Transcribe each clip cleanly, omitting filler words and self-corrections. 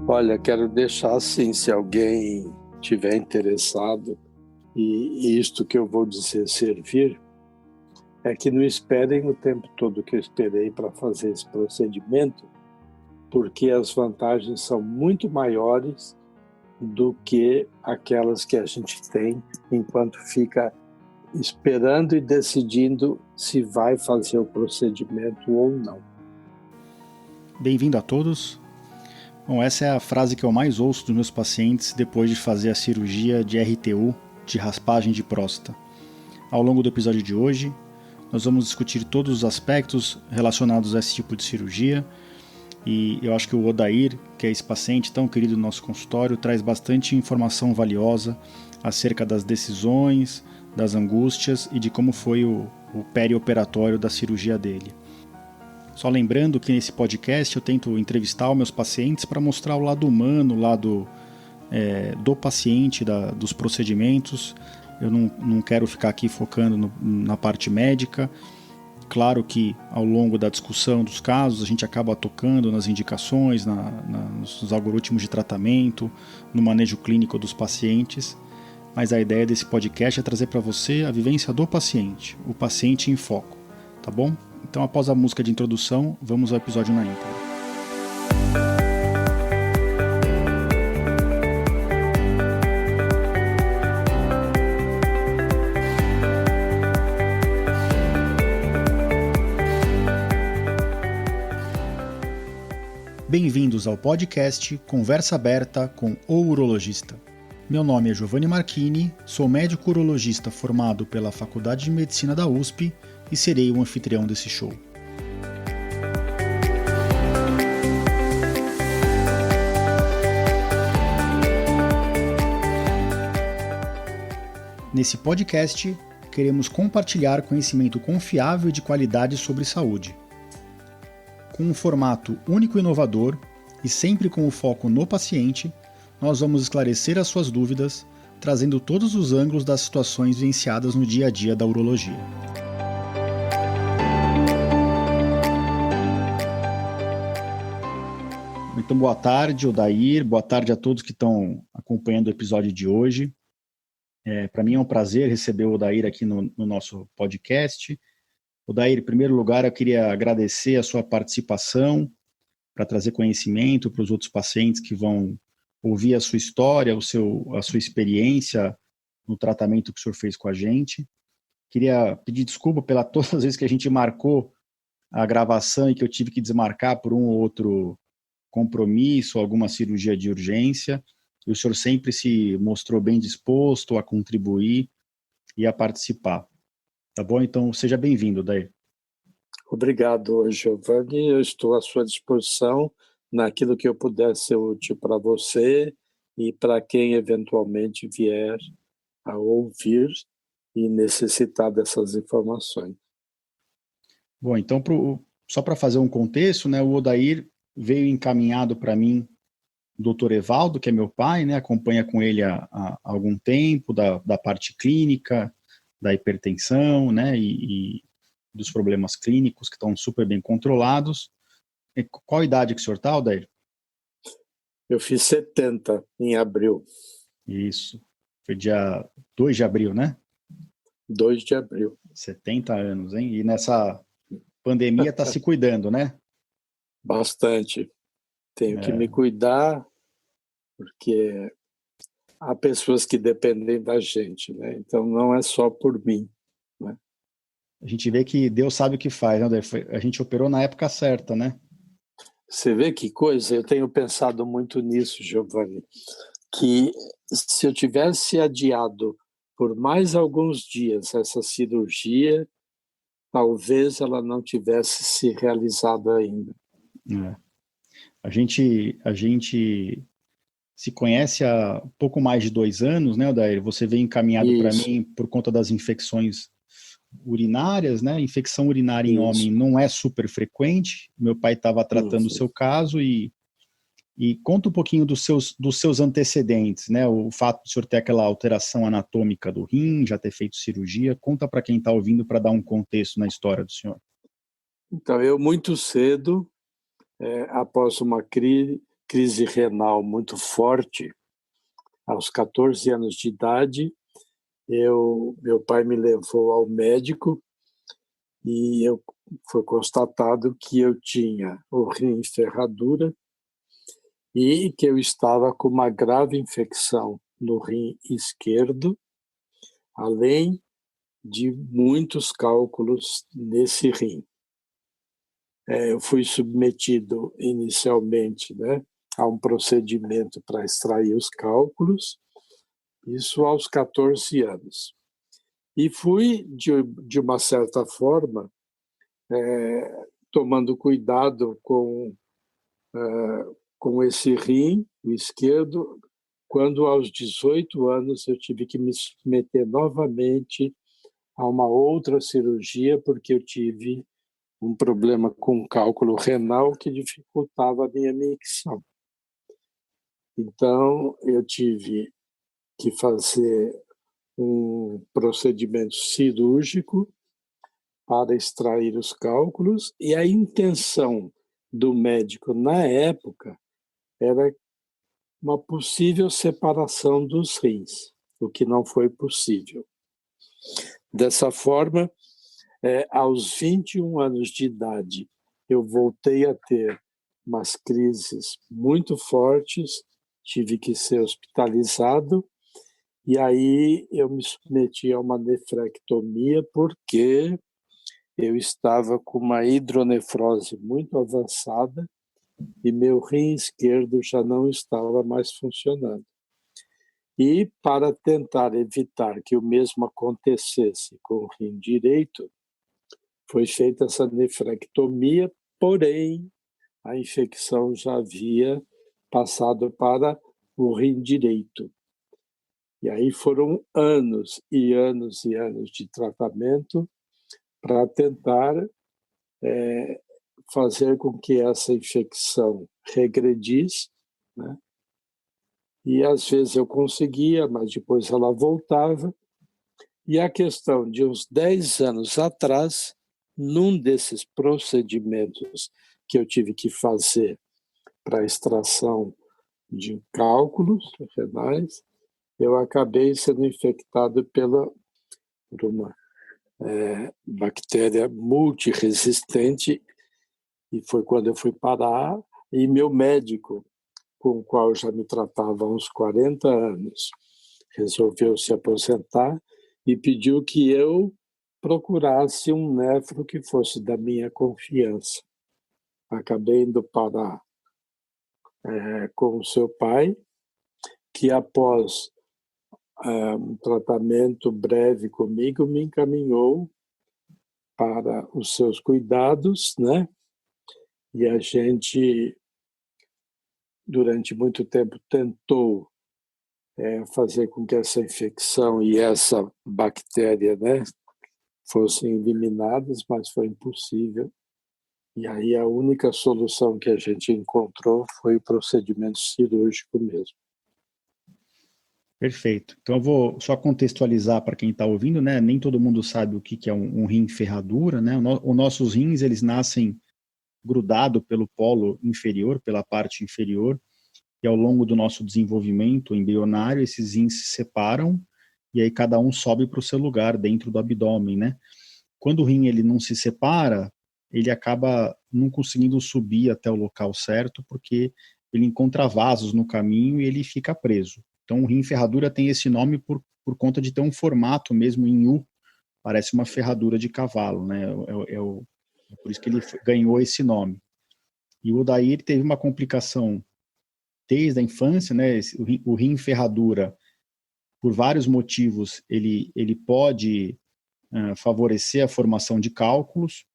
Olha, quero deixar assim, se alguém tiver interessado e isto que eu vou dizer servir, é que não esperem o tempo todo que eu esperei para fazer esse procedimento, porque as vantagens são muito maiores do que aquelas que a gente tem enquanto fica esperando e decidindo se vai fazer o procedimento ou não. Bem-vindo a todos. Bom, essa é a frase que eu mais ouço dos meus pacientes depois de fazer a cirurgia de RTU, de raspagem de próstata. Ao longo do episódio de hoje, nós vamos discutir todos os aspectos relacionados a esse tipo de cirurgia, e eu acho que o Odair, que é esse paciente tão querido do nosso consultório, traz bastante informação valiosa acerca das decisões, das angústias e de como foi o perioperatório da cirurgia dele. Só lembrando que nesse podcast eu tento entrevistar os meus pacientes para mostrar o lado humano, o lado do paciente, dos procedimentos. Eu não quero ficar aqui focando na parte médica. Claro que ao longo da discussão dos casos a gente acaba tocando nas indicações, nos algoritmos de tratamento, no manejo clínico dos pacientes. Mas a ideia desse podcast é trazer para você a vivência do paciente, o paciente em foco, tá bom? Então, após a música de introdução, vamos ao episódio na íntegra. Bem-vindos ao podcast Conversa Aberta com o Urologista. Meu nome é Giovanni Marchini, sou médico urologista formado pela Faculdade de Medicina da USP e serei o anfitrião desse show. Nesse podcast, queremos compartilhar conhecimento confiável e de qualidade sobre saúde. Com um formato único e inovador e sempre com o foco no paciente, nós vamos esclarecer as suas dúvidas, trazendo todos os ângulos das situações vivenciadas no dia a dia da urologia. Então, boa tarde, Odair, boa tarde a todos que estão acompanhando o episódio de hoje. Para mim é um prazer receber o Odair aqui no nosso podcast. Odair, em primeiro lugar, eu queria agradecer a sua participação para trazer conhecimento para os outros pacientes que vão ouvir a sua história, a sua experiência no tratamento que o senhor fez com a gente. Queria pedir desculpa pela todas as vezes que a gente marcou a gravação e que eu tive que desmarcar por um ou outro compromisso, alguma cirurgia de urgência. E o senhor sempre se mostrou bem disposto a contribuir e a participar. Tá bom? Então, seja bem-vindo, Odair. Obrigado, Giovanni. Eu estou à sua disposição naquilo que eu puder ser útil para você e para quem eventualmente vier a ouvir e necessitar dessas informações. Bom, então, só para fazer um contexto, né, o Odair veio encaminhado para mim o Dr. Evaldo, que é meu pai, né, acompanha com ele há algum tempo, da parte clínica, da hipertensão, né, e dos problemas clínicos que estão super bem controlados. Qual a idade que o senhor está, Odair? Eu fiz 70 em abril. Isso. Foi dia 2 de abril, né? 2 de abril. 70 anos, hein? E nessa pandemia está se cuidando, né? Bastante. Tenho que me cuidar, porque há pessoas que dependem da gente, né? Então não é só por mim, né? A gente vê que Deus sabe o que faz, né? A gente operou na época certa, né? Você vê que coisa? Eu tenho pensado muito nisso, Giovanni, que se eu tivesse adiado por mais alguns dias essa cirurgia, talvez ela não tivesse se realizado ainda. A gente se conhece há pouco mais de 2 anos, né, Odair? Você veio encaminhado para mim por conta das infecções urinárias, né? Infecção urinária em homem não é super frequente. Meu pai estava tratando o seu caso e conta um pouquinho dos seus antecedentes, né? O fato de o senhor ter aquela alteração anatômica do rim, já ter feito cirurgia. Conta para quem está ouvindo para dar um contexto na história do senhor. Então, eu muito cedo, após uma crise crise renal muito forte. Aos 14 anos de idade, meu pai me levou ao médico e foi constatado que eu tinha o rim em ferradura e que eu estava com uma grave infecção no rim esquerdo, além de muitos cálculos nesse rim. Eu fui submetido inicialmente, né, a um procedimento para extrair os cálculos, isso aos 14 anos. E fui, de uma certa forma, tomando cuidado com esse rim, o esquerdo, quando aos 18 anos eu tive que me submeter novamente a uma outra cirurgia, porque eu tive um problema com cálculo renal que dificultava a minha micção. Então, eu tive que fazer um procedimento cirúrgico para extrair os cálculos, e a intenção do médico na época era uma possível separação dos rins, o que não foi possível. Dessa forma, aos 21 anos de idade, eu voltei a ter umas crises muito fortes, tive que ser hospitalizado, e aí eu me submeti a uma nefrectomia porque eu estava com uma hidronefrose muito avançada e meu rim esquerdo já não estava mais funcionando. E para tentar evitar que o mesmo acontecesse com o rim direito, foi feita essa nefrectomia, porém a infecção já havia passado para o rim direito. E aí foram anos e anos e anos de tratamento para tentar fazer com que essa infecção regredisse, né? E às vezes eu conseguia, mas depois ela voltava. E a questão de uns 10 anos atrás, num desses procedimentos que eu tive que fazer para extração de cálculos renais, eu acabei sendo infectado por uma bactéria multiresistente, e foi quando eu fui parar, e meu médico, com o qual eu já me tratava há uns 40 anos, resolveu se aposentar e pediu que eu procurasse um nefro que fosse da minha confiança. Acabei indo parar com o seu pai, que após um tratamento breve comigo, me encaminhou para os seus cuidados, né? E a gente, durante muito tempo, tentou fazer com que essa infecção e essa bactéria, né, fossem eliminadas, mas foi impossível. E aí a única solução que a gente encontrou foi o procedimento cirúrgico mesmo. Perfeito. Então eu vou só contextualizar para quem está ouvindo, né? Nem todo mundo sabe o que é um rim ferradura, né? Os nossos rins, eles nascem grudado pelo polo inferior, pela parte inferior, e ao longo do nosso desenvolvimento embrionário, esses rins se separam e aí cada um sobe para o seu lugar dentro do abdômen, né? Quando o rim ele não se separa, ele acaba não conseguindo subir até o local certo, porque ele encontra vasos no caminho e ele fica preso. Então, o rim ferradura tem esse nome por conta de ter um formato mesmo em U, parece uma ferradura de cavalo, né? É por isso que ele ganhou esse nome. E o Odair teve uma complicação desde a infância, né? O rim ferradura, por vários motivos, ele pode favorecer a formação de cálculos.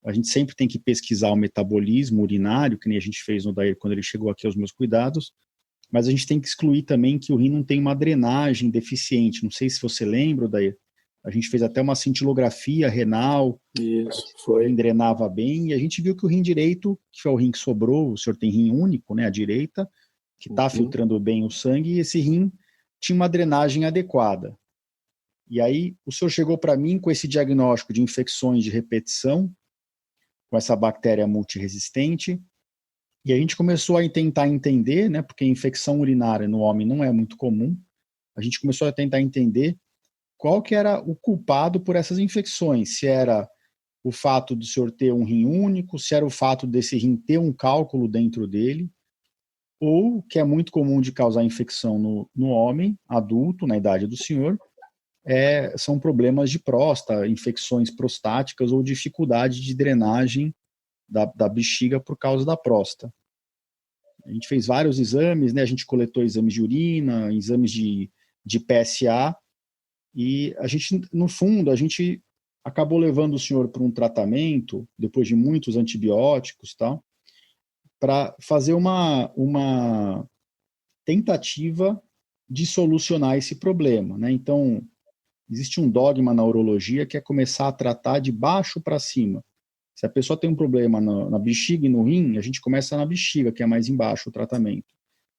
A gente sempre tem que pesquisar o metabolismo urinário, que nem a gente fez no Odair quando ele chegou aqui aos meus cuidados, mas a gente tem que excluir também que o rim não tem uma drenagem deficiente. Não sei se você lembra, Odair, a gente fez até uma cintilografia renal. Isso, foi. O rim drenava bem, e a gente viu que o rim direito, que é o rim que sobrou, o senhor tem rim único, né, à direita, que está filtrando bem o sangue, e esse rim tinha uma drenagem adequada. E aí o senhor chegou para mim com esse diagnóstico de infecções de repetição, com essa bactéria multiresistente, E a gente começou a tentar entender, né, porque infecção urinária no homem não é muito comum, a gente começou a tentar entender qual que era o culpado por essas infecções, se era o fato do senhor ter um rim único, se era o fato desse rim ter um cálculo dentro dele, ou, que é muito comum de causar infecção no homem adulto, na idade do senhor, são problemas de próstata, infecções prostáticas ou dificuldade de drenagem da bexiga por causa da próstata. A gente fez vários exames, né? A gente coletou exames de urina, exames de PSA, e a gente, no fundo, a gente acabou levando o senhor para um tratamento, depois de muitos antibióticos, tal, para fazer uma tentativa de solucionar esse problema, né? Então, existe um dogma na urologia que é começar a tratar de baixo para cima. Se a pessoa tem um problema na bexiga e no rim, a gente começa na bexiga, que é mais embaixo o tratamento.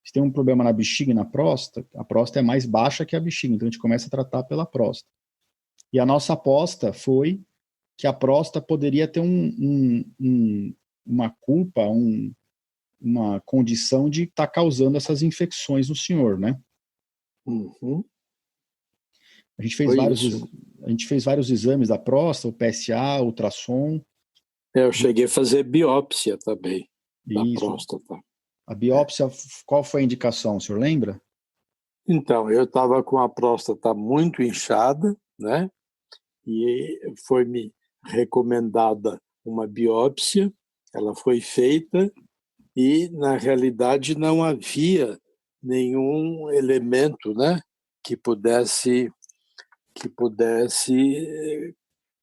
Se tem um problema na bexiga e na próstata, a próstata é mais baixa que a bexiga, então a gente começa a tratar pela próstata. E a nossa aposta foi que a próstata poderia ter uma culpa, uma condição de estar causando essas infecções no senhor, né? Uhum. A gente fez vários exames da próstata, o PSA, ultrassom. Eu cheguei a fazer biópsia também da Isso. próstata. A biópsia, qual foi a indicação, o senhor lembra? Então, eu estava com a próstata muito inchada, né? E foi-me recomendada uma biópsia, ela foi feita e, na realidade, não havia nenhum elemento, né, que pudesse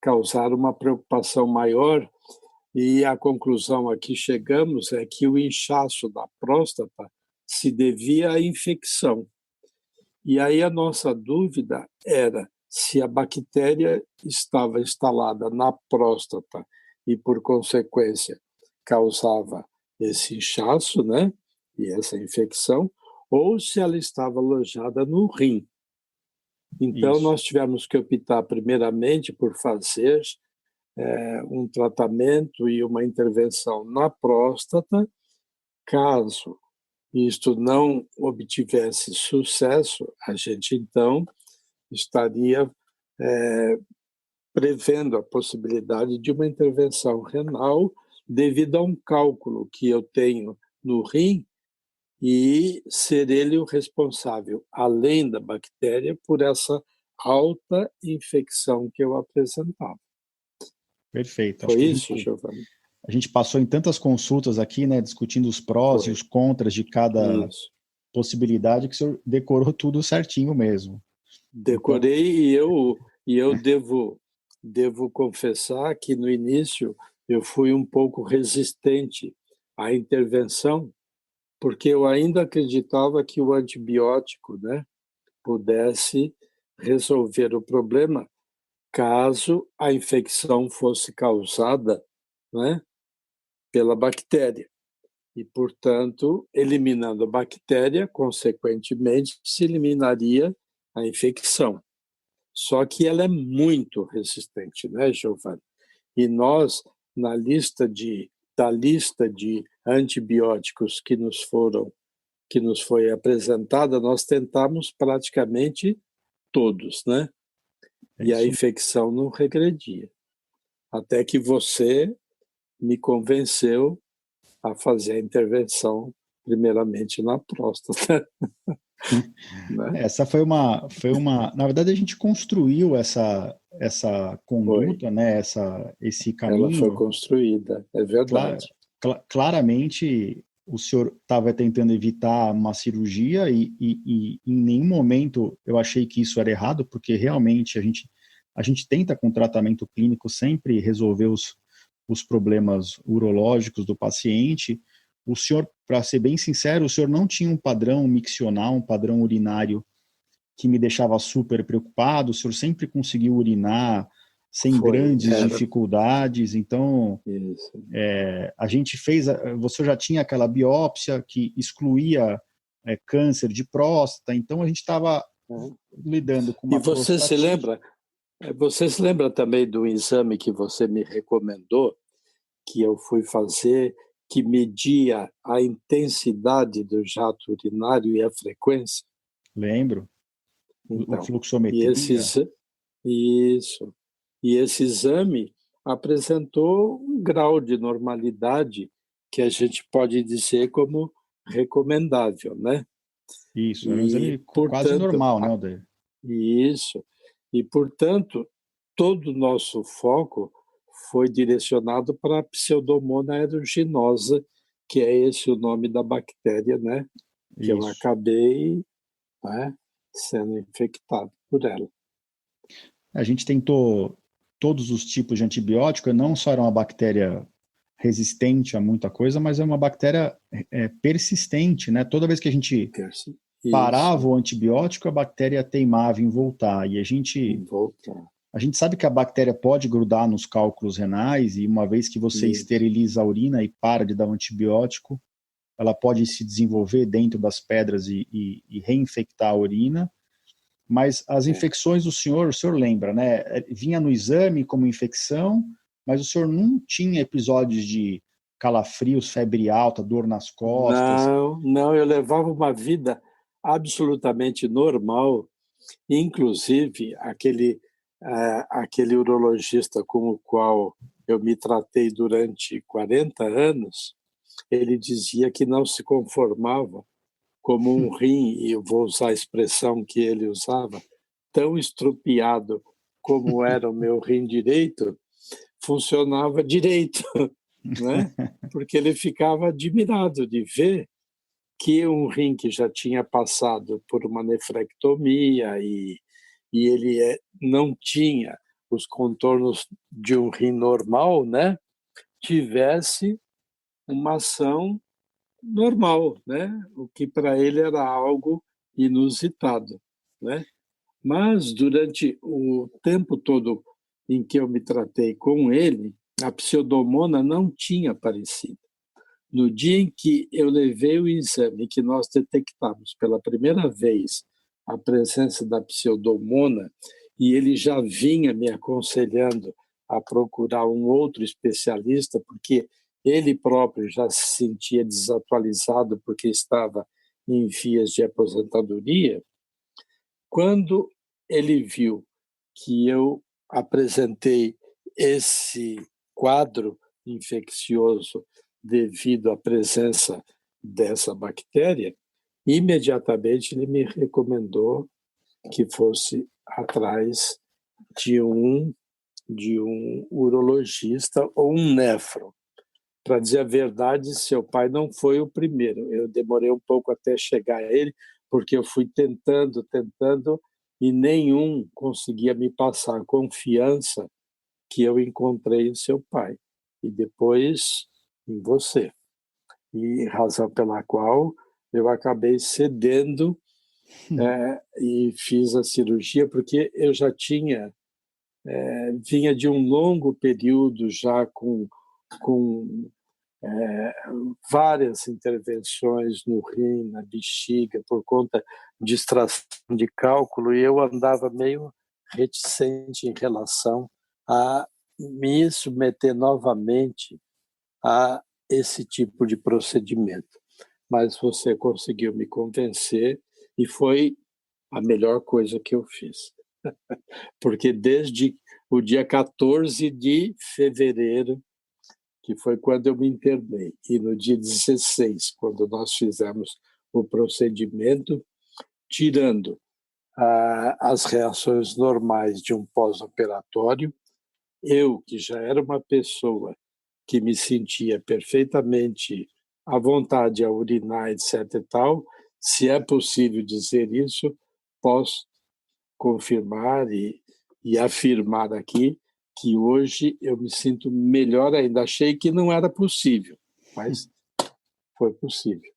causar uma preocupação maior. E a conclusão a que chegamos é que o inchaço da próstata se devia à infecção. E aí a nossa dúvida era se a bactéria estava instalada na próstata e, por consequência, causava esse inchaço, né, e essa infecção, ou se ela estava alojada no rim. Então, Isso. nós tivemos que optar primeiramente por fazer um tratamento e uma intervenção na próstata. Caso isto não obtivesse sucesso, a gente então estaria prevendo a possibilidade de uma intervenção renal devido a um cálculo que eu tenho no rim e ser ele o responsável, além da bactéria, por essa alta infecção que eu apresentava. Perfeito. Acho Foi que isso, Giovanni? a gente passou em tantas consultas aqui, né, discutindo os prós e os contras de cada possibilidade, que o senhor decorou tudo certinho mesmo. Decorei então... e eu devo confessar que no início eu fui um pouco resistente à intervenção, porque eu ainda acreditava que o antibiótico, né, pudesse resolver o problema caso a infecção fosse causada, né, pela bactéria. E, portanto, eliminando a bactéria, consequentemente, se eliminaria a infecção. Só que ela é muito resistente, né, Giovanni? E nós, da lista de antibióticos que nos foi apresentada, nós tentamos praticamente todos, né? E a infecção não regredia. Até que você me convenceu a fazer a intervenção primeiramente na próstata. Né? Essa foi uma, na verdade a gente construiu essa conduta, né? Esse caminho. Ela foi construída, é verdade. Claramente o senhor estava tentando evitar uma cirurgia e em nenhum momento eu achei que isso era errado, porque realmente a gente tenta com tratamento clínico sempre resolver os problemas urológicos do paciente. O senhor, para ser bem sincero, o senhor não tinha um padrão miccional, um padrão urinário que me deixava super preocupado. O senhor sempre conseguiu urinar sem grandes dificuldades. Então, a gente fez... Você já tinha aquela biópsia que excluía câncer de próstata. Então, a gente estava lidando com uma prostatite. Você se lembra também do exame que você me recomendou, que eu fui fazer que media a intensidade do jato urinário e a frequência? Lembro. O Então, e fluxometria. isso. E esse exame apresentou um grau de normalidade que a gente pode dizer como recomendável, né? Isso, era um E, exame quase portanto, normal, né, Aldair? isso. E, portanto, todo o nosso foco foi direcionado para a Pseudomonas aeruginosa, que é esse o nome da bactéria, né? Que eu Isso. acabei, né, sendo infectado por ela. A gente tentou todos os tipos de antibiótico, não só era uma bactéria resistente a muita coisa, mas é uma bactéria persistente, né? Toda vez que a gente parava Isso, o antibiótico, a bactéria teimava em voltar. E voltar. a gente sabe que a bactéria pode grudar nos cálculos renais, e uma vez que você Isso, esteriliza a urina e para de dar o antibiótico, ela pode se desenvolver dentro das pedras e reinfectar a urina. Mas as infecções do senhor, o senhor lembra, né? Vinha no exame como infecção, mas o senhor não tinha episódios de calafrios, febre alta, dor nas costas. Não, eu levava uma vida absolutamente normal, inclusive aquele urologista com o qual eu me tratei durante 40 anos, ele dizia que não se conformava como um rim, e eu vou usar a expressão que ele usava, tão estrupiado como era o meu rim direito, funcionava direito, né? Porque ele ficava admirado de ver que um rim que já tinha passado por uma nefrectomia e ele não tinha os contornos de um rim normal, né? Tivesse uma ação normal, né? O que para ele era algo inusitado, né? Mas durante o tempo todo em que eu me tratei com ele, a pseudomonas não tinha aparecido. No dia em que eu levei o exame, que nós detectamos pela primeira vez a presença da pseudomonas, e ele já vinha me aconselhando a procurar um outro especialista, porque ele próprio já se sentia desatualizado porque estava em vias de aposentadoria. Quando ele viu que eu apresentei esse quadro infeccioso devido à presença dessa bactéria, imediatamente ele me recomendou que fosse atrás de um urologista ou um nefro. Para dizer a verdade, seu pai não foi o primeiro. Eu demorei um pouco até chegar a ele, porque eu fui tentando, e nenhum conseguia me passar a confiança que eu encontrei em seu pai. E depois em você. E razão pela qual eu acabei cedendo e fiz a cirurgia, porque eu já vinha de um longo período já com várias intervenções no rim, na bexiga, por conta de extração de cálculo, e eu andava meio reticente em relação a me submeter novamente a esse tipo de procedimento. Mas você conseguiu me convencer e foi a melhor coisa que eu fiz. Porque desde o dia 14 de fevereiro, que foi quando eu me internei, e no dia 16, quando nós fizemos o procedimento, tirando as reações normais de um pós-operatório, eu, que já era uma pessoa que me sentia perfeitamente à vontade a urinar, etc. e tal, se é possível dizer isso, posso confirmar e afirmar aqui que hoje eu me sinto melhor ainda. Achei que não era possível, mas foi possível.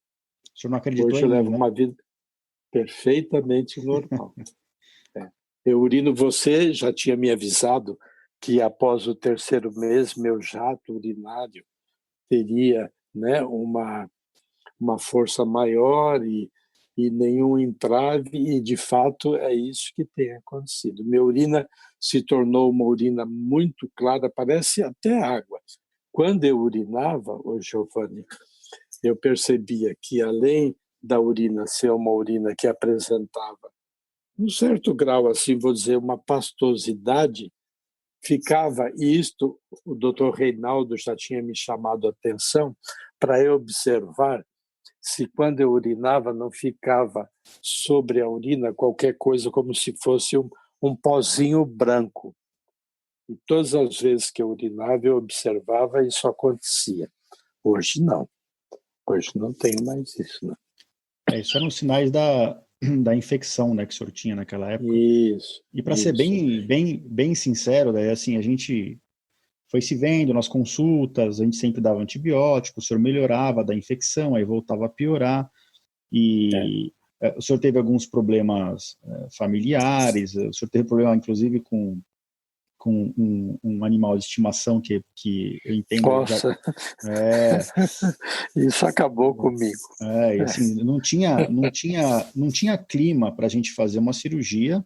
O senhor não acreditou Hoje eu em mim, levo né? uma vida perfeitamente normal. Eu urino, você já tinha me avisado que após o terceiro mês meu jato urinário teria, né, uma força maior e nenhum entrave, e de fato é isso que tem acontecido. Minha urina se tornou uma urina muito clara, parece até água, quando eu urinava, ô Giovanni, eu percebia que, além da urina ser uma urina que apresentava um certo grau, assim, vou dizer, uma pastosidade, ficava, e isto o doutor Reinaldo já tinha me chamado a atenção, para eu observar se quando eu urinava não ficava sobre a urina qualquer coisa como se fosse um pozinho branco. E todas as vezes que eu urinava, eu observava e isso acontecia. Hoje não. Hoje não tenho mais isso, né? Isso eram sinais da infecção, né, que o senhor tinha naquela época. Isso, E para ser isso. bem sincero, daí, assim, a gente foi se vendo nas consultas, a gente sempre dava antibiótico, o senhor melhorava da infecção, aí voltava a piorar, É. e o senhor teve alguns problemas familiares, o senhor teve problema, inclusive, com um animal de estimação que eu entendo já... Nossa, isso acabou comigo. E assim, não tinha clima para a gente fazer uma cirurgia,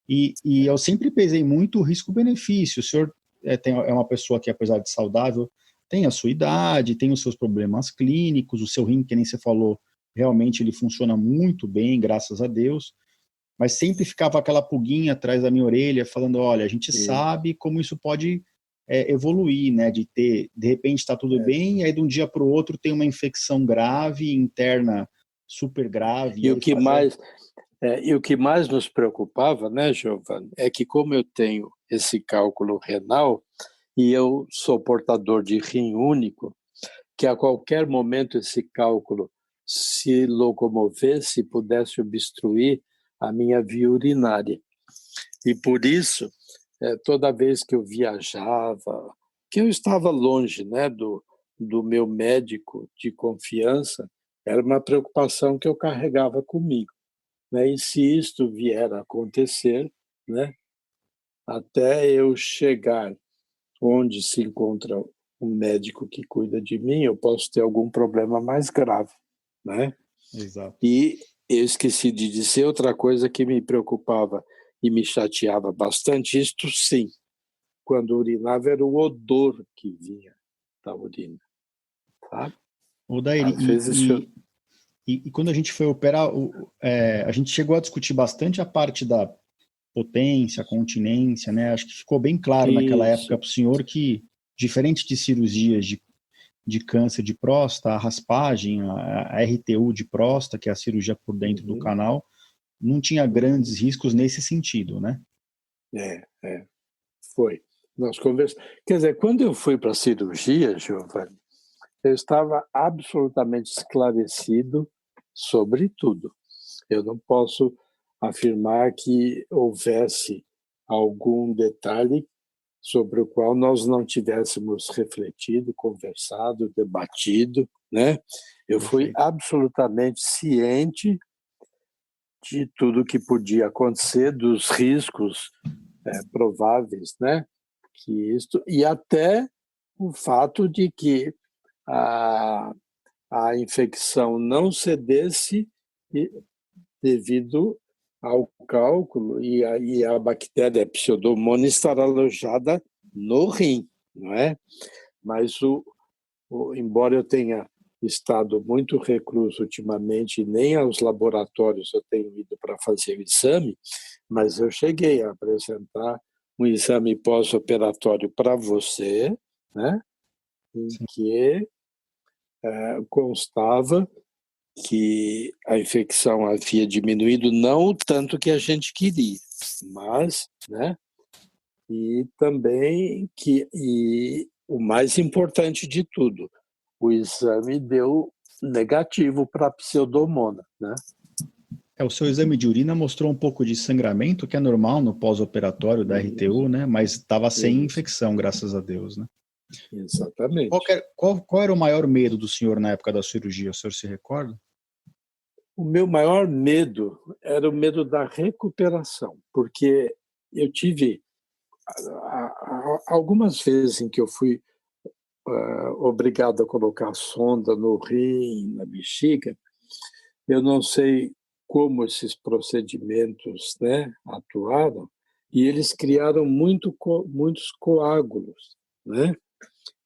e eu sempre pesei muito o risco-benefício. O senhor é uma pessoa que, apesar de saudável, tem a sua idade, tem os seus problemas clínicos, o seu rim, que nem você falou, realmente ele funciona muito bem, graças a Deus, mas sempre ficava aquela pulguinha atrás da minha orelha, falando, olha, a gente sabe como isso pode evoluir, né, de repente está tudo bem, e aí de um dia para o outro tem uma infecção grave, interna, super grave, E e o aí que mais, e o que mais nos preocupava, né, Giovanni, é que como eu tenho esse cálculo renal e eu sou portador de rim único, que a qualquer momento esse cálculo se locomovesse e pudesse obstruir a minha via urinária. E por isso, toda vez que eu viajava, que eu estava longe, né, do meu médico de confiança, era uma preocupação que eu carregava comigo, né? E se isto vier a acontecer, né, até eu chegar onde se encontra um médico que cuida de mim, eu posso ter algum problema mais grave, né? Exato. E eu esqueci de dizer outra coisa que me preocupava e me chateava bastante, isto sim, quando urinava era o odor que vinha da urina, sabe? O Daíri, Às vezes eu... e quando a gente foi operar, a gente chegou a discutir bastante a parte da potência, continência, né? Acho que ficou bem claro naquela época Isso. para o senhor que, diferente de cirurgias de câncer de próstata, a raspagem, a RTU de próstata, que é a cirurgia por dentro do canal, não tinha grandes riscos nesse sentido, né? Foi. Nós conversamos. Quer dizer, quando eu fui para a cirurgia, Giovanni, eu estava absolutamente esclarecido sobre tudo. Eu não posso afirmar que houvesse algum detalhe sobre o qual nós não tivéssemos refletido, conversado, debatido, né? Eu fui absolutamente ciente de tudo que podia acontecer, dos riscos prováveis, né? Que isto, e até o fato de que a, a infecção não cedesse devido ao cálculo e a bactéria Pseudomonas estar alojada no rim, não é? Mas embora eu tenha estado muito recluso ultimamente, nem aos laboratórios eu tenho ido para fazer o exame, mas eu cheguei a apresentar um exame pós-operatório para você, né? Em que constava que a infecção havia diminuído, não o tanto que a gente queria, mas, né? E também e o mais importante de tudo, o exame deu negativo para a pseudomonas, né? O seu exame de urina mostrou um pouco de sangramento, que é normal no pós-operatório da RTU, né? Mas estava sem infecção, graças a Deus, né? Exatamente. Qual era o maior medo do senhor na época da cirurgia? O senhor se recorda? O meu maior medo era o medo da recuperação, porque eu tive algumas vezes em que eu fui obrigado a colocar sonda no rim, na bexiga. Eu não sei como esses procedimentos, né, atuaram, e eles criaram muitos coágulos, né?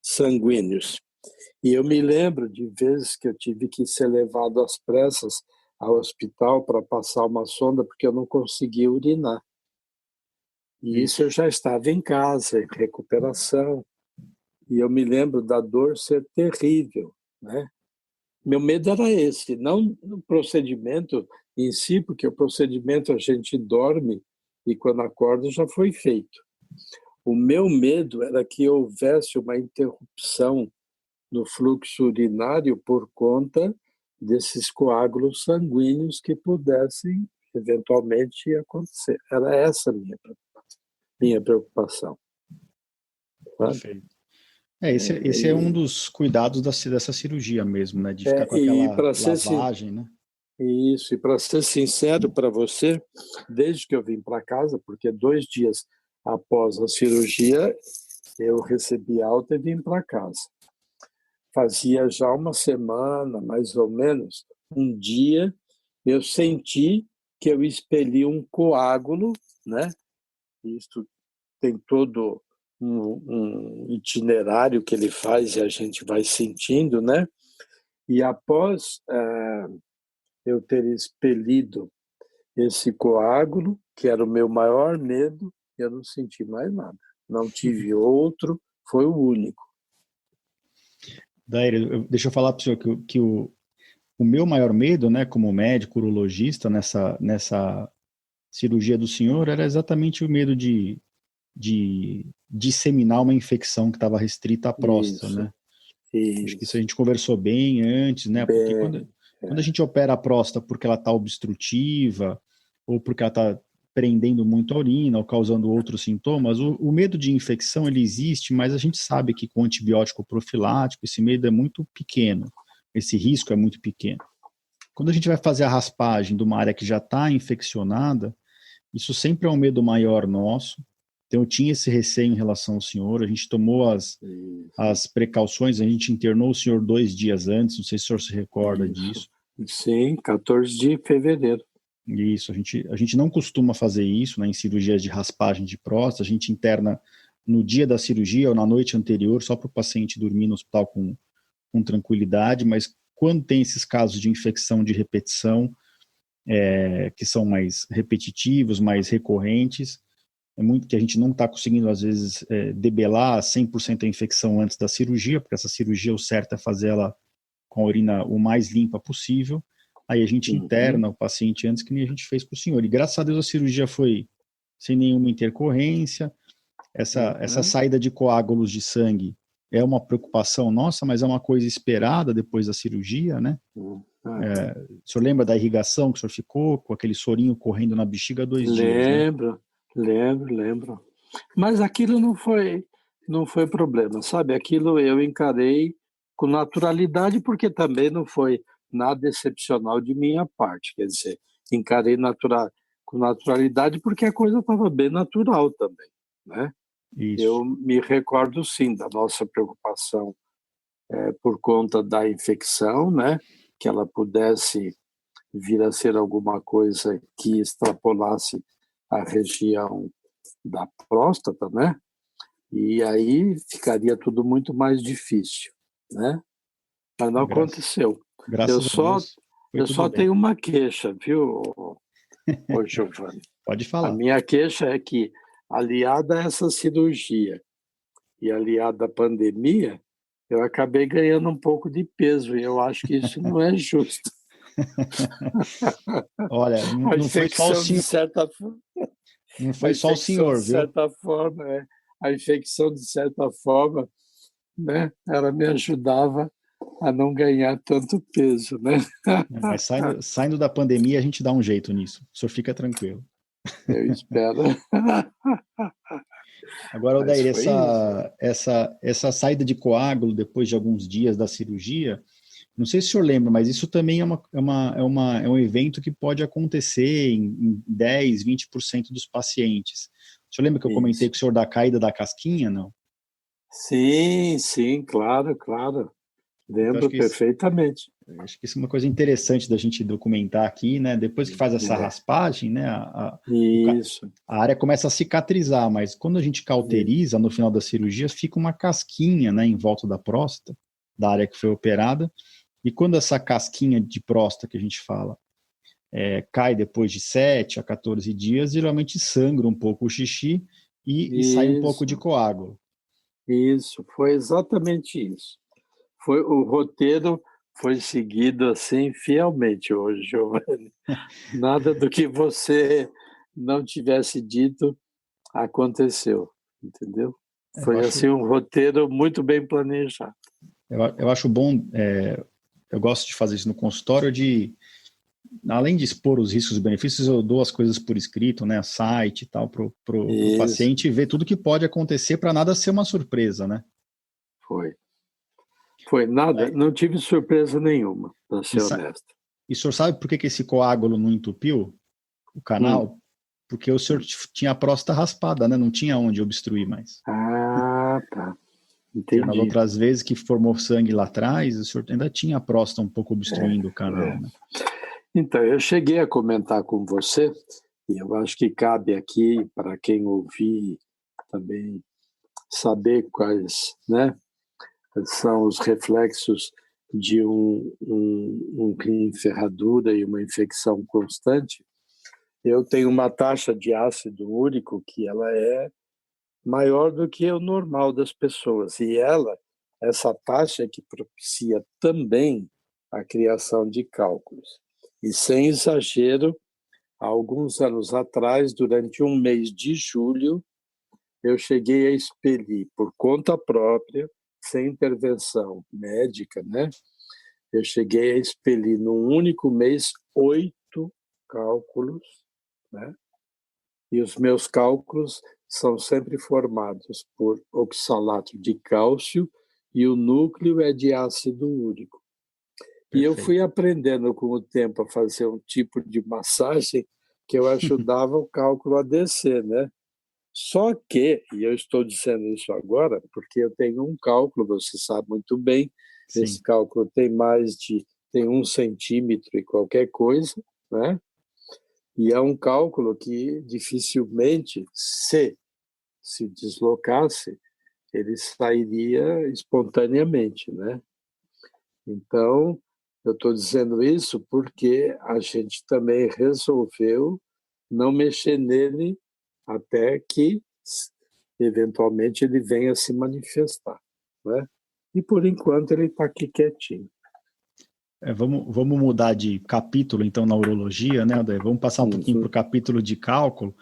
sanguíneos. E eu me lembro de vezes que eu tive que ser levado às pressas ao hospital para passar uma sonda porque eu não conseguia urinar. E isso eu já estava em casa, em recuperação. E eu me lembro da dor ser terrível, né? Meu medo era esse, não no procedimento em si, porque o procedimento a gente dorme e quando acorda já foi feito. O meu medo era que houvesse uma interrupção no fluxo urinário por conta desses coágulos sanguíneos que pudessem eventualmente acontecer. Era essa a minha preocupação. Sabe? Perfeito. Esse é um dos cuidados dessa cirurgia mesmo, né? De ficar com E aquela para lavagem, né? Isso, e para ser sincero para você, desde que eu vim para casa, porque 2 dias após a cirurgia, eu recebi alta e vim para casa. Fazia já uma semana, mais ou menos, um dia, eu senti que eu expeli um coágulo, né? Isso tem todo um itinerário que ele faz e a gente vai sentindo, né? E após eu ter expelido esse coágulo, que era o meu maior medo, eu não senti mais nada. Não tive outro, foi o único. Daí, deixa eu falar para o senhor que o meu maior medo, né, como médico urologista, nessa cirurgia do senhor, era exatamente o medo de disseminar uma infecção que estava restrita à próstata, Isso, né? Acho que isso a isso. gente conversou bem antes, né? Porque Bem, quando a gente opera a próstata porque ela está obstrutiva ou porque ela está prendendo muito a urina ou causando outros sintomas, o medo de infecção ele existe, mas a gente sabe que com antibiótico profilático esse medo é muito pequeno, esse risco é muito pequeno. Quando a gente vai fazer a raspagem de uma área que já está infeccionada, isso sempre é um medo maior nosso. Então eu tinha esse receio em relação ao senhor, a gente tomou as precauções, a gente internou o senhor 2 dias antes, não sei se o senhor se recorda isso. disso. Sim, 14 de fevereiro. Isso, a gente não costuma fazer isso, né, em cirurgias de raspagem de próstata, a gente interna no dia da cirurgia ou na noite anterior, só para o paciente dormir no hospital com tranquilidade, mas quando tem esses casos de infecção de repetição, que são mais repetitivos, mais recorrentes, é muito que a gente não está conseguindo, às vezes, debelar 100% a infecção antes da cirurgia, porque essa cirurgia, o certo é fazer ela com a urina o mais limpa possível. Aí a gente interna o paciente antes, que nem a gente fez com o senhor. E graças a Deus a cirurgia foi sem nenhuma intercorrência. Essa saída de coágulos de sangue é uma preocupação nossa, mas é uma coisa esperada depois da cirurgia, né? O senhor lembra da irrigação que o senhor ficou, com aquele sorinho correndo na bexiga 2 dias, né? Lembro. Mas aquilo não foi problema, sabe? Aquilo eu encarei com naturalidade, porque também não foi nada excepcional de minha parte. Quer dizer, encarei com naturalidade porque a coisa estava bem natural também, né? Isso. Eu me recordo, sim, da nossa preocupação por conta da infecção, né? Que ela pudesse vir a ser alguma coisa que extrapolasse a região da próstata, né? E aí ficaria tudo muito mais difícil, né? Mas não aconteceu. Eu Graças a só, Deus, foi eu tudo só bem. tenho uma queixa, viu, ô Giovanni? Pode A falar. minha queixa é que, aliada a essa cirurgia e aliada à pandemia, eu acabei ganhando um pouco de peso e eu acho que isso não é justo. Olha, A não foi só o infecção, de senhor, certa forma, não a foi só o infecção, de senhor, viu? certa forma, a infecção, de certa forma, né, ela me ajudava a não ganhar tanto peso, né? Mas saindo da pandemia, a gente dá um jeito nisso. O senhor fica tranquilo. Eu espero. Agora, Mas Odair, foi isso. essa saída de coágulo depois de alguns dias da cirurgia, não sei se o senhor lembra, mas isso também é um evento que pode acontecer em 10, 20% dos pacientes. O senhor lembra que eu comentei Isso. com o senhor da caída da casquinha, não? Sim, claro. Então, acho Lembro que perfeitamente. Acho que isso é uma coisa interessante da gente documentar aqui, né? Depois que faz essa raspagem, né? Isso. A área começa a cicatrizar, mas quando a gente cauteriza no final da cirurgia, fica uma casquinha, né, em volta da próstata, da área que foi operada. E quando essa casquinha de próstata que a gente fala cai depois de 7 a 14 dias, geralmente sangra um pouco o xixi e sai um pouco de coágulo. Isso, foi exatamente isso. O roteiro foi seguido assim fielmente hoje, Giovanni. Nada do que você não tivesse dito aconteceu, entendeu? Foi assim um roteiro muito bem planejado. Eu acho bom, eu gosto de fazer isso no consultório, além de expor os riscos e benefícios, eu dou as coisas por escrito, né, site e tal, pro paciente ver tudo que pode acontecer para nada ser uma surpresa, né? Foi nada, não tive surpresa nenhuma, para ser honesto. E o senhor sabe por que esse coágulo não entupiu o canal? Porque o senhor tinha a próstata raspada, né? Não tinha onde obstruir mais. Ah, tá. Entendi. Nas outras vezes que formou sangue lá atrás, o senhor ainda tinha a próstata um pouco obstruindo o canal, né? Então, eu cheguei a comentar com você, e eu acho que cabe aqui, para quem ouvir, também saber quais, né, são os reflexos de um clima em ferradura e uma infecção constante. Eu tenho uma taxa de ácido úrico que ela é maior do que o normal das pessoas. E essa taxa é que propicia também a criação de cálculos. E sem exagero, há alguns anos atrás, durante um mês de julho, eu cheguei a expelir por conta própria, sem intervenção médica, né? Eu cheguei a expelir num único mês 8 cálculos, né? E os meus cálculos são sempre formados por oxalato de cálcio e o núcleo é de ácido úrico. Perfeito. E eu fui aprendendo com o tempo a fazer um tipo de massagem que eu ajudava o cálculo a descer, né? Só que, e eu estou dizendo isso agora, porque eu tenho um cálculo, você sabe muito bem, sim, esse cálculo tem 1 centímetro e qualquer coisa, né? E é um cálculo que dificilmente, se deslocasse, ele sairia espontaneamente, né? Então, eu estou dizendo isso porque a gente também resolveu não mexer nele até que, eventualmente, ele venha a se manifestar, né? E, por enquanto, ele está aqui quietinho. Vamos mudar de capítulo, então, na urologia, né, André? Vamos passar um pouquinho para o capítulo de cálculo.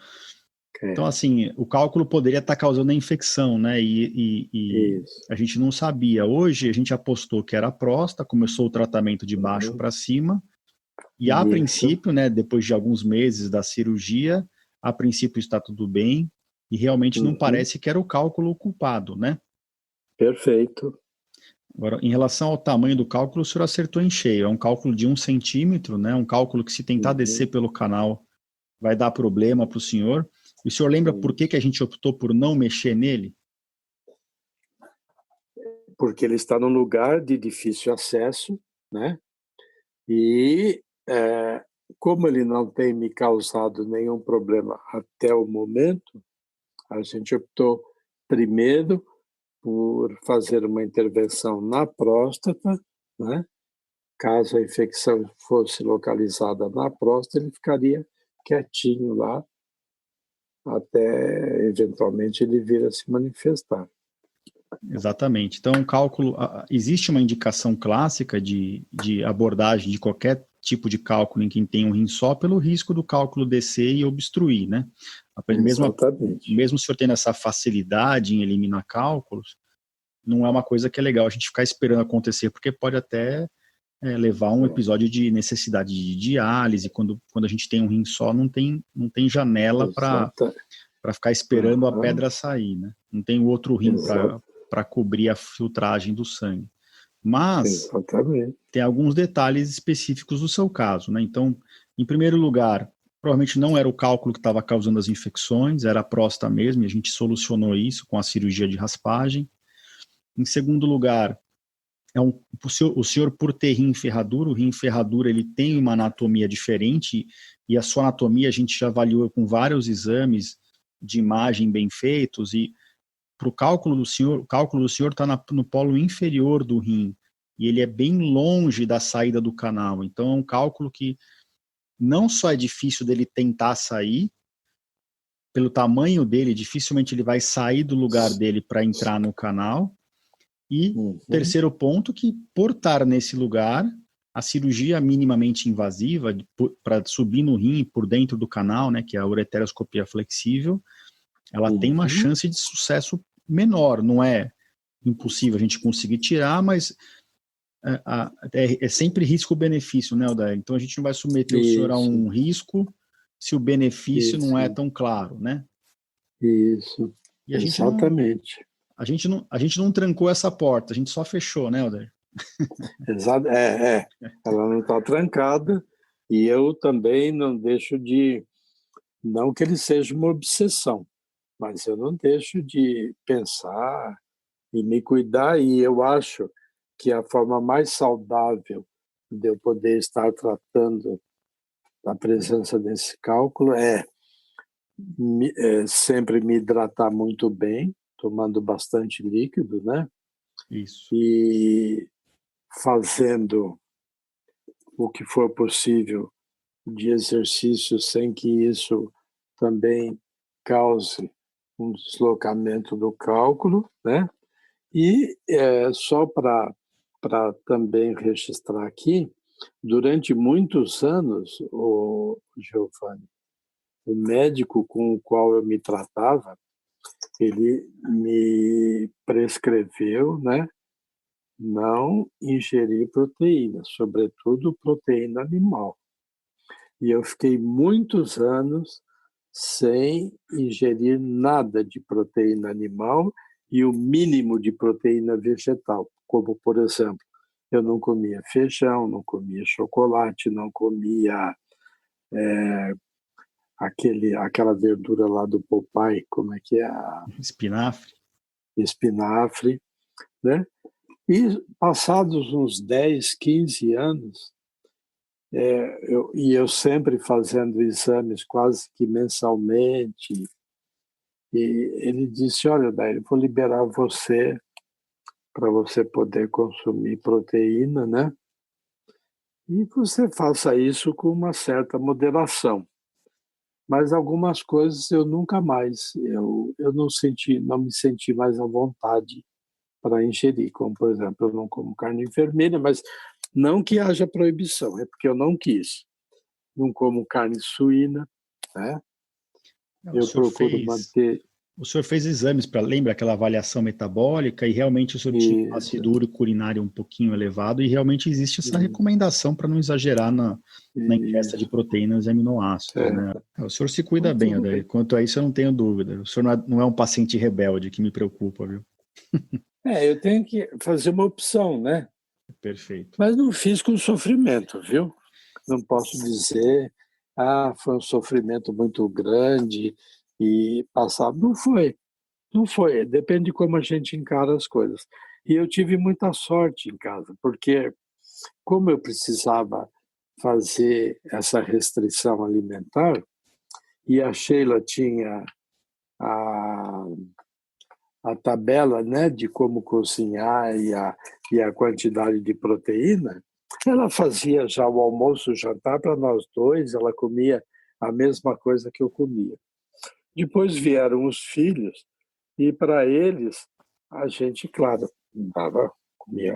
Então, assim, o cálculo poderia estar causando a infecção, né? E a gente não sabia. Hoje, a gente apostou que era a próstata, começou o tratamento de baixo para cima, e a princípio, né, depois de alguns meses da cirurgia, a princípio está tudo bem, e realmente não parece que era o cálculo o culpado, né? Perfeito. Agora, em relação ao tamanho do cálculo, o senhor acertou em cheio. É um cálculo de 1 centímetro, né? Um cálculo que, se tentar descer pelo canal, vai dar problema para o senhor. E o senhor lembra por que a gente optou por não mexer nele? Porque ele está num lugar de difícil acesso, né? E como ele não tem me causado nenhum problema até o momento, a gente optou primeiro por fazer uma intervenção na próstata, né? Caso a infecção fosse localizada na próstata, ele ficaria quietinho lá até, eventualmente, ele vir a se manifestar. Exatamente. Então, existe uma indicação clássica de abordagem de qualquer tipo de cálculo em quem tem um rim só pelo risco do cálculo descer e obstruir, né? Mesmo o senhor tendo essa facilidade em eliminar cálculos, não é uma coisa que é legal a gente ficar esperando acontecer, porque pode até levar a um episódio de necessidade de diálise. Quando a gente tem um rim só, não tem janela para ficar esperando a pedra sair, né? Não tem o outro rim para cobrir a filtragem do sangue. Mas tem alguns detalhes específicos do seu caso, né? Então, em primeiro lugar, provavelmente não era o cálculo que estava causando as infecções, era a próstata mesmo, e a gente solucionou isso com a cirurgia de raspagem. Em segundo lugar, o senhor, por ter rim ferradura, o rim ferradura ele tem uma anatomia diferente, e a sua anatomia a gente já avaliou com vários exames de imagem bem feitos, e para o cálculo do senhor está no polo inferior do rim, e ele é bem longe da saída do canal. Então é um cálculo que não só é difícil dele tentar sair, pelo tamanho dele, dificilmente ele vai sair do lugar dele para entrar no canal. E terceiro ponto, que por estar nesse lugar, a cirurgia minimamente invasiva para subir no rim por dentro do canal, né, que é a ureteroscopia flexível, ela tem uma chance de sucesso menor. Não é impossível a gente conseguir tirar, mas é sempre risco-benefício, né, Odair? Então a gente não vai submeter o senhor a um risco se o benefício não é tão claro, né? Isso, e a exatamente. A gente não trancou essa porta, a gente só fechou, né, Odair? Exato, ela não está trancada, e eu também não deixo de, não que ele seja uma obsessão, mas eu não deixo de pensar e me cuidar, e eu acho que a forma mais saudável de eu poder estar tratando a presença desse cálculo é sempre me hidratar muito bem, tomando bastante líquido, né? Isso. E fazendo o que for possível de exercício sem que isso também cause um deslocamento do cálculo, né? E só para também registrar aqui, durante muitos anos, o Giovanni, o médico com o qual eu me tratava, ele me prescreveu, né, não ingerir proteína, sobretudo proteína animal. E eu fiquei muitos anos sem ingerir nada de proteína animal e o mínimo de proteína vegetal, como, por exemplo, eu não comia feijão, não comia chocolate, não comia aquela verdura lá do Popeye, como é que é? Espinafre. Espinafre, né? E passados uns 10, 15 anos, eu sempre fazendo exames quase que mensalmente, e ele disse, olha, Daí, eu vou liberar você para você poder consumir proteína, né? E você faça isso com uma certa moderação. Mas algumas coisas eu nunca mais, eu não me senti mais à vontade para ingerir, como, por exemplo, eu não como carne vermelha, mas não que haja proibição, é porque eu não quis. Não como carne suína, né? Eu procuro manter... O senhor fez exames para, lembra aquela avaliação metabólica, e realmente o senhor tinha um ácido úrico urinário um pouquinho elevado, e realmente existe essa recomendação para não exagerar na ingesta de proteínas e aminoácidos, né? O senhor se cuida bem, Odair. Quanto a isso eu não tenho dúvida. O senhor não é um paciente rebelde, que me preocupa, viu? Eu tenho que fazer uma opção, né? Perfeito. Mas não fiz com sofrimento, viu? Não posso dizer, foi um sofrimento muito grande e passar. Não foi. Não foi. Depende de como a gente encara as coisas. E eu tive muita sorte em casa, porque como eu precisava fazer essa restrição alimentar, e a Sheila tinha a, a tabela, né, de como cozinhar e a quantidade de proteína, ela fazia já o almoço, o jantar para nós dois, ela comia a mesma coisa que eu comia. Depois vieram os filhos, e para eles, a gente, claro,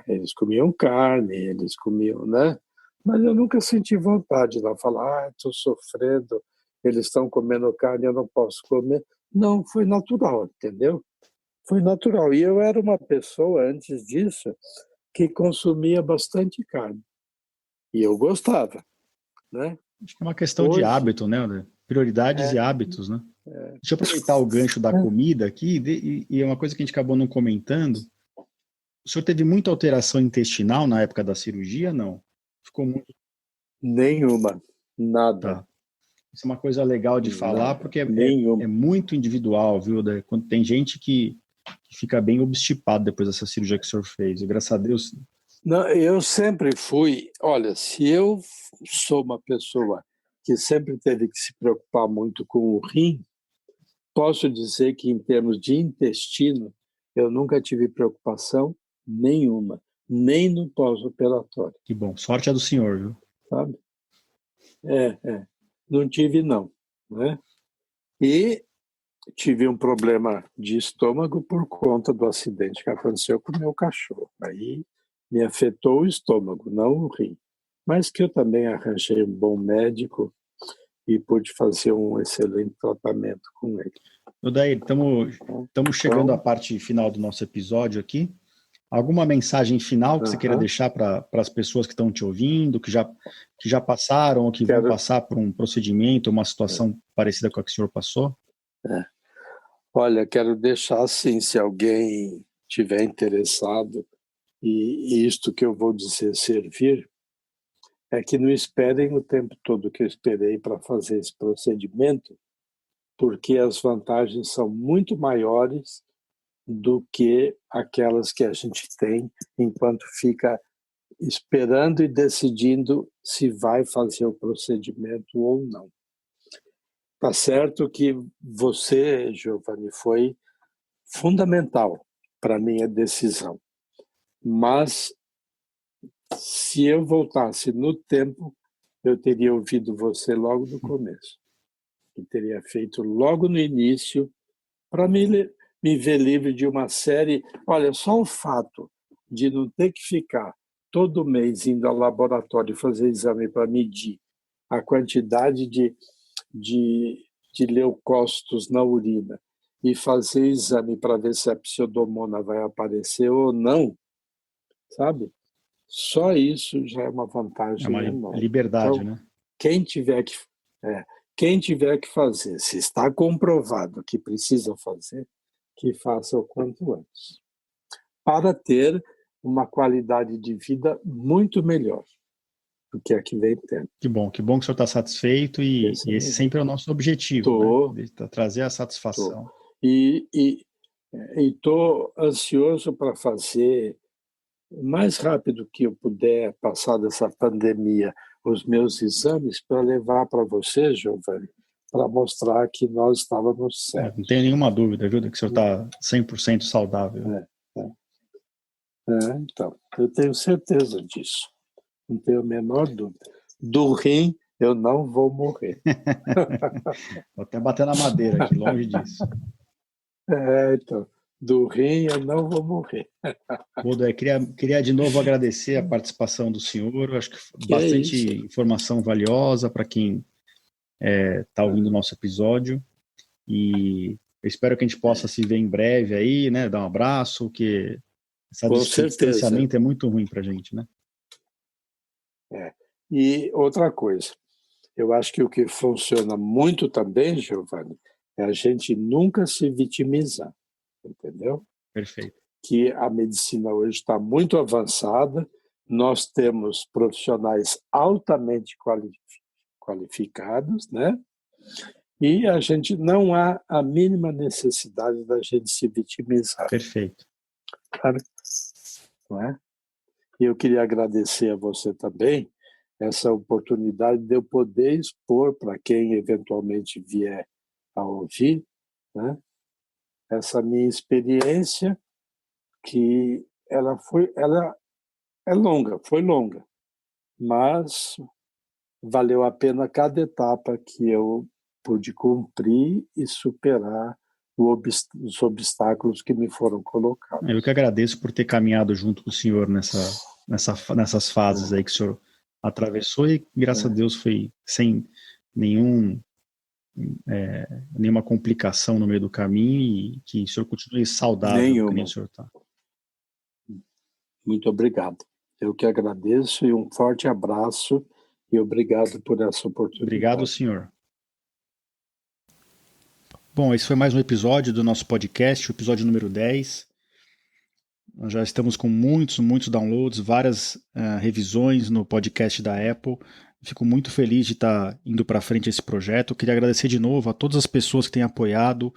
eles comiam carne, eles comiam, né? Mas eu nunca senti vontade de lá falar, estou sofrendo, eles estão comendo carne, eu não posso comer. Não, foi natural, entendeu? Foi natural. E eu era uma pessoa, antes disso, que consumia bastante carne. E eu gostava, né? Acho que é uma questão de hábito, né, André? Prioridades e hábitos, né? Deixa eu aproveitar o gancho da comida aqui, e é uma coisa que a gente acabou não comentando. O senhor teve muita alteração intestinal na época da cirurgia, não? Ficou muito... Nenhuma, nada. Tá. Isso é uma coisa legal de falar, porque é muito individual, viu? Quando tem gente que fica bem obstipado depois dessa cirurgia que o senhor fez. E graças a Deus Não, eu sempre fui. Olha, se eu sou uma pessoa que sempre teve que se preocupar muito com o rim, posso dizer que, em termos de intestino, eu nunca tive preocupação nenhuma, nem no pós-operatório, Que bom. Sorte é do senhor, viu? sabe? Não tive, não, né? E tive um problema de estômago por conta do acidente que aconteceu com o meu cachorro. Aí me afetou o estômago, não o rim. Mas que eu também arranjei um bom médico e pude fazer um excelente tratamento com ele. Odair, estamos chegando à parte final do nosso episódio aqui. Alguma mensagem final que você queira deixar para as pessoas que estão te ouvindo, que já passaram ou que vão passar por um procedimento, uma situação parecida com a que o senhor passou? Olha, quero deixar assim, se alguém tiver interessado, e isto que eu vou dizer servir, é que não esperem o tempo todo que eu esperei para fazer esse procedimento, porque as vantagens são muito maiores do que aquelas que a gente tem enquanto fica esperando e decidindo se vai fazer o procedimento ou não. Tá certo que você, Giovanni, foi fundamental para a minha decisão, mas se eu voltasse no tempo, eu teria ouvido você logo no começo e teria feito logo no início para me ver livre de uma série. Olha, só o fato de não ter que ficar todo mês indo ao laboratório fazer exame para medir a quantidade de leucócitos na urina e fazer exame para ver se a pseudomonas vai aparecer ou não, sabe? Só isso já é uma vantagem É uma enorme. liberdade, então, né? Quem tiver que fazer, se está comprovado que precisa fazer, que faça o quanto antes, para ter uma qualidade de vida muito melhor do que a que vem tendo. Que bom que o senhor está satisfeito e esse sempre é o nosso objetivo, né? Trazer a satisfação. E estou ansioso para fazer o mais rápido que eu puder, passar dessa pandemia, os meus exames para levar para você, Giovanni, para mostrar que nós estávamos certos. Não tenho nenhuma dúvida, viu, de que o senhor está 100% saudável. Então, eu tenho certeza disso. Não tenho a menor dúvida. Do rim, eu não vou morrer. Vou até bater na madeira aqui, longe disso. Então, do rim eu não vou morrer. Odair, queria de novo agradecer a participação do senhor. Acho que bastante informação valiosa para quem está ouvindo o nosso episódio. E eu espero que a gente possa se ver em breve aí, né? Dar um abraço, que esse distanciamento é muito ruim para a gente, né? E outra coisa, eu acho que o que funciona muito também, Giovanni, é a gente nunca se vitimizar, entendeu? Perfeito. Que a medicina hoje está muito avançada, nós temos profissionais altamente qualificados, né? E a gente não há a mínima necessidade da gente se vitimizar. Perfeito. Sabe? Não é? E eu queria agradecer a você também essa oportunidade de eu poder expor para quem eventualmente vier a ouvir, né? Essa minha experiência, que ela foi longa, mas valeu a pena cada etapa que eu pude cumprir e superar os obstáculos que me foram colocados. Eu que agradeço por ter caminhado junto com o senhor nessas fases aí que o senhor atravessou e, graças a Deus, foi sem nenhuma complicação no meio do caminho e que o senhor continue saudável, como o senhor está. Muito obrigado. Eu que agradeço e um forte abraço e obrigado por essa oportunidade. Obrigado, senhor. Bom, esse foi mais um episódio do nosso podcast, o episódio número 10. Nós já estamos com muitos downloads, várias revisões no podcast da Apple. Fico muito feliz de estar indo para frente esse projeto. Eu queria agradecer de novo a todas as pessoas que têm apoiado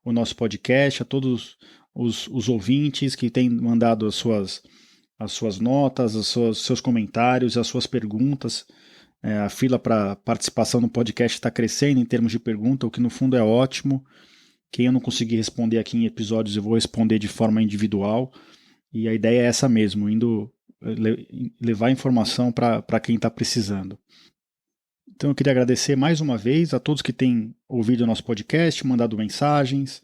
o nosso podcast, a todos os ouvintes que têm mandado as suas as suas notas, seus comentários, as suas perguntas. A fila para participação no podcast está crescendo em termos de pergunta, o que no fundo é ótimo. Quem eu não conseguir responder aqui em episódios, eu vou responder de forma individual. E a ideia é essa mesmo, levar informação para quem está precisando. Então eu queria agradecer mais uma vez a todos que têm ouvido o nosso podcast, mandado mensagens,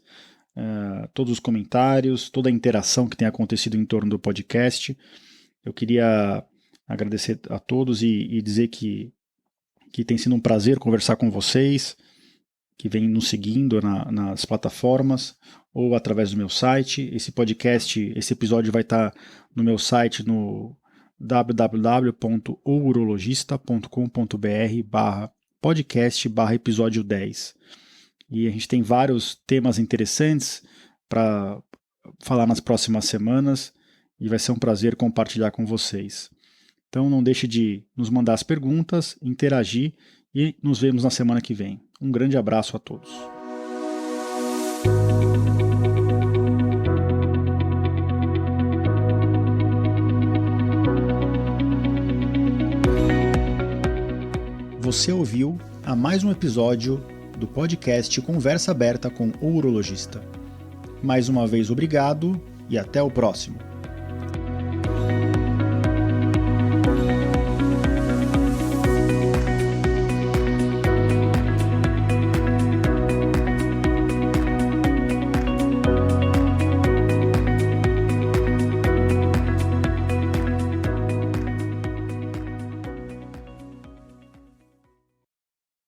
todos os comentários, toda a interação que tem acontecido em torno do podcast. Eu queria agradecer a todos e dizer que tem sido um prazer conversar com vocês, que vem nos seguindo nas plataformas ou através do meu site. Esse episódio vai estar no meu site no www.ourologista.com.br/podcast/episódio 10. E a gente tem vários temas interessantes para falar nas próximas semanas e vai ser um prazer compartilhar com vocês. Então não deixe de nos mandar as perguntas, interagir e nos vemos na semana que vem. Um grande abraço a todos. Você ouviu a mais um episódio do podcast Conversa Aberta com o Urologista. Mais uma vez, obrigado e até o próximo.